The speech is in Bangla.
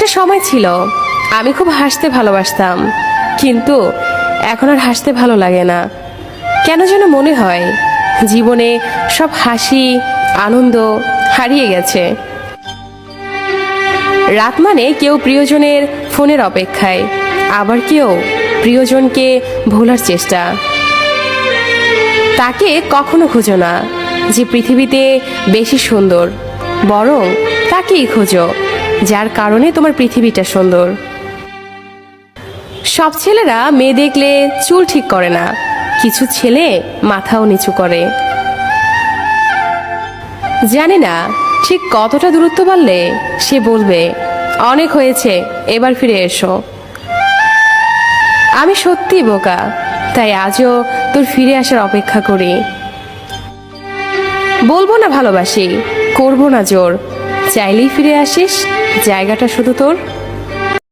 একটা সময় ছিল আমি খুব হাসতে ভালোবাসতাম, কিন্তু এখন আর হাসতে ভালো লাগে না। কেন যেন মনে হয় জীবনে সব হাসি আনন্দ হারিয়ে গেছে। রাত মানে কেউ প্রিয়জনের ফোনের অপেক্ষায়, আবার কেউ প্রিয়জনকে ভোলার চেষ্টা। তাকে কখনো খুঁজো না যে পৃথিবীতে বেশি সুন্দর, বরং তাকেই খোঁজো যার কারণে তোমার পৃথিবীটা সুন্দর। সব ছেলেরা মেয়ে দেখলে চুল ঠিক করে না, কিছু ছেলে মাথাও নিচু করে। জানি না ঠিক কতটা দূরত্ব বাড়লে সে বলবে অনেক হয়েছে, এবার ফিরে এসো। আমি সত্যি বোকা, তাই আজও তোর ফিরে আসার অপেক্ষা করি। বলবো না ভালোবাসি, করবো না জোর, চাইলেই ফিরে আসিস, জায়গাটা শুধু তোর।